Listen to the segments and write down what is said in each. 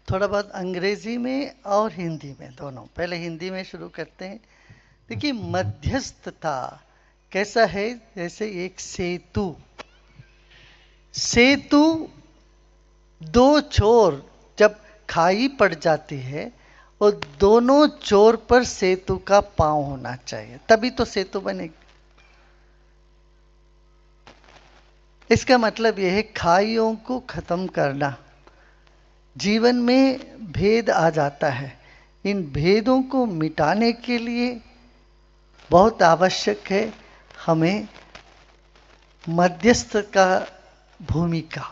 थोड़ा बहुत अंग्रेजी में और हिंदी में दोनों। पहले हिंदी में शुरू करते हैं। देखिए, मध्यस्थता कैसा है? जैसे एक सेतु। सेतु दो छोर जब खाई पड़ जाती है और दोनों छोर पर सेतु का पांव होना चाहिए, तभी तो सेतु बनेगी। इसका मतलब यह है खाइयों को खत्म करना। जीवन में भेद आ जाता है, इन भेदों को मिटाने के लिए बहुत आवश्यक है हमें मध्यस्थ का भूमिका।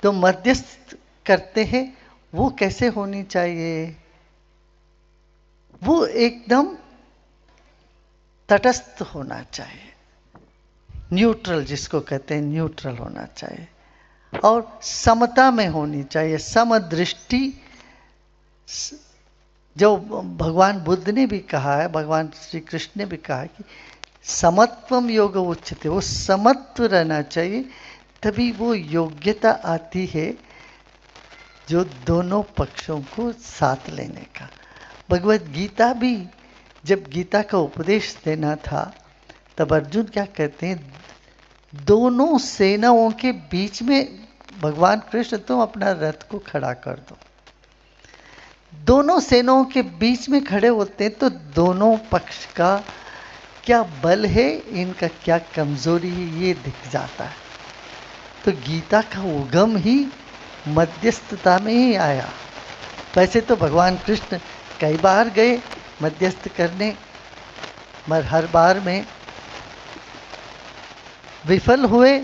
तो मध्यस्थ करते हैं वो कैसे होनी चाहिए? वो एकदम तटस्थ होना चाहिए, न्यूट्रल जिसको कहते हैं, न्यूट्रल होना चाहिए और समता में होनी चाहिए, समदृष्टि। जो भगवान बुद्ध ने भी कहा है, भगवान श्री कृष्ण ने भी कहा है कि समत्वम योग उच्चते, वो समत्व रहना चाहिए, तभी वो योग्यता आती है जो दोनों पक्षों को साथ लेने का। भगवत गीता भी जब गीता का उपदेश देना था तब अर्जुन क्या कहते हैं, दोनों सेनाओं के बीच में भगवान कृष्ण तुम अपना रथ को खड़ा कर दो। दोनों सेनाओं के बीच में खड़े होते हैं तो दोनों पक्ष का क्या बल है, इनका क्या कमजोरी है, ये दिख जाता है। तो गीता का उगम ही मध्यस्थता में ही आया। वैसे तो भगवान कृष्ण कई बार गए मध्यस्थ करने, मगर हर बार में विफल हुए,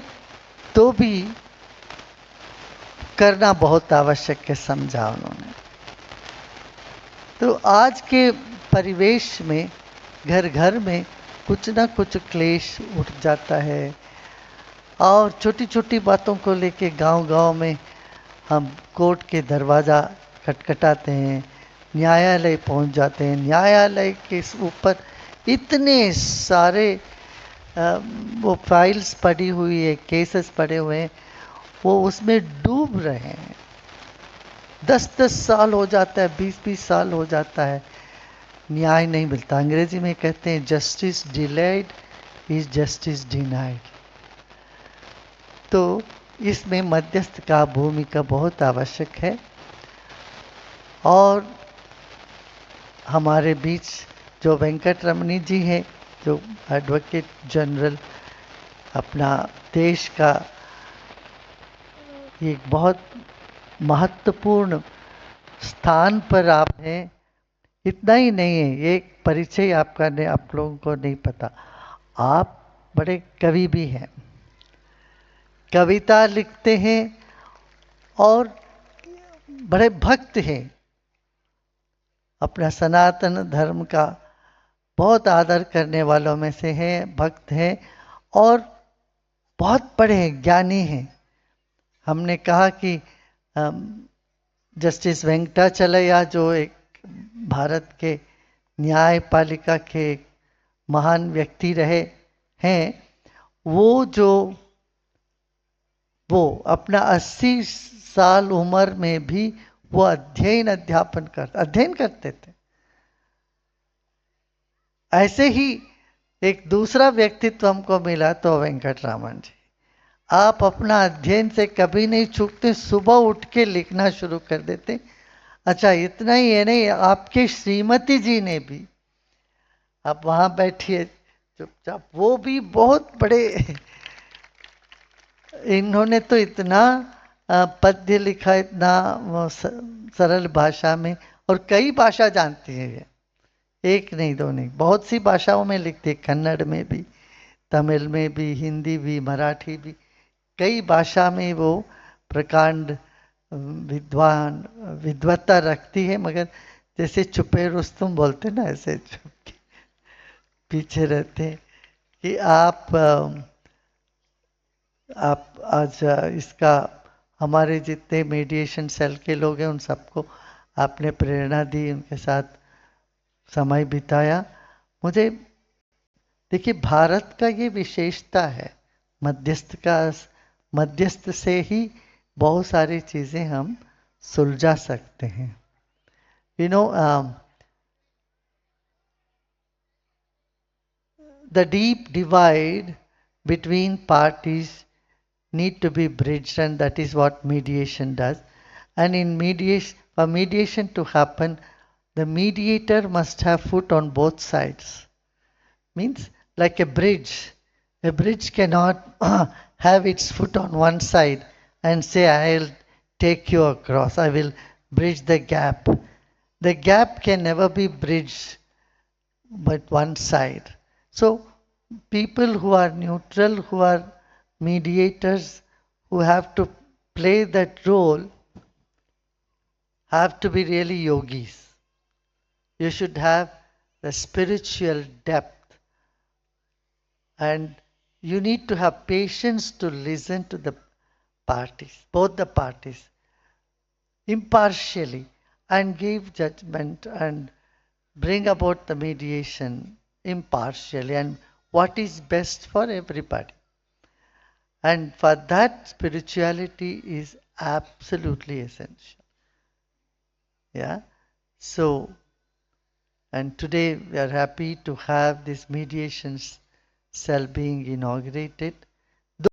तो भी करना बहुत आवश्यक है समझा उन्होंने। तो आज के परिवेश में घर घर में कुछ ना कुछ क्लेश उठ जाता है और छोटी छोटी बातों को लेके गांव गांव में हम कोर्ट के दरवाज़ा खटखटाते हैं, न्यायालय पहुंच जाते हैं। न्यायालय के ऊपर इतने सारे वो फाइल्स पड़ी हुई है, केसेस पड़े हुए हैं, वो उसमें डूब रहे हैं। 10-10 साल हो जाता है, 20-20 साल हो जाता है, न्याय नहीं मिलता। अंग्रेजी में कहते हैं justice delayed is justice denied. तो इसमें मध्यस्थ का भूमिका बहुत आवश्यक है। और हमारे बीच जो वेंकट रमनी जी हैं, जो एडवोकेट जनरल, अपना देश का एक बहुत महत्वपूर्ण स्थान पर आप हैं। इतना ही नहीं है, ये परिचय आपका ने आप लोगों को नहीं पता, आप बड़े कवि भी हैं, कविता लिखते हैं और बड़े भक्त हैं। अपना सनातन धर्म का बहुत आदर करने वालों में से हैं, भक्त हैं और बहुत बड़े हैं, ज्ञानी हैं। हमने कहा कि जस्टिस वेंकटाचलैया जो एक भारत के न्यायपालिका के महान व्यक्ति रहे हैं, वो अपना 80 साल उम्र में भी वो अध्ययन करते थे। ऐसे ही एक दूसरा व्यक्तित्व हमको मिला तो वेंकटरामन जी। आप अपना अध्ययन से कभी नहीं चूकते, सुबह उठ के लिखना शुरू कर देते। अच्छा, इतना ही है नहीं, आपके श्रीमती जी ने भी, आप वहां बैठिए चुपचाप, वो भी बहुत बड़े, इन्होंने तो इतना पद्य लिखा, इतना सरल भाषा में, और कई भाषा जानती है ये, एक नहीं दो नहीं, बहुत सी भाषाओं में लिखते, कन्नड़ में भी, तमिल में भी, हिंदी भी, मराठी भी, कई भाषा में वो प्रकांड विद्वत्ता रखती है। मगर जैसे छुपे रुस्तम बोलते ना, ऐसे छुप के पीछे रहते हैं कि आप आज इसका, हमारे जितने मीडिएशन सेल के लोग हैं उन सबको आपने प्रेरणा दी, उनके साथ समय बिताया। मुझे देखिए, भारत का ये विशेषता है, मध्यस्थ से ही बहुत सारी चीज़ें हम सुलझा सकते हैं. You know, the deep divide between parties need to be bridged, and that is what mediation does. And in mediation, for mediation to happen, the mediator must have foot on both sides. Means like a bridge. A bridge cannot have its foot on one side and say, I'll take you across, I will bridge the gap. The gap can never be bridged but one side. So, people who are neutral, who are mediators, who have to play that role, have to be really yogis. You should have the spiritual depth, and you need to have patience to listen to the parties, both the parties, impartially, and give judgment and bring about the mediation impartially and what is best for everybody. And for that, spirituality is absolutely essential. Yeah. So, and today we are happy to have this mediation cell being inaugurated.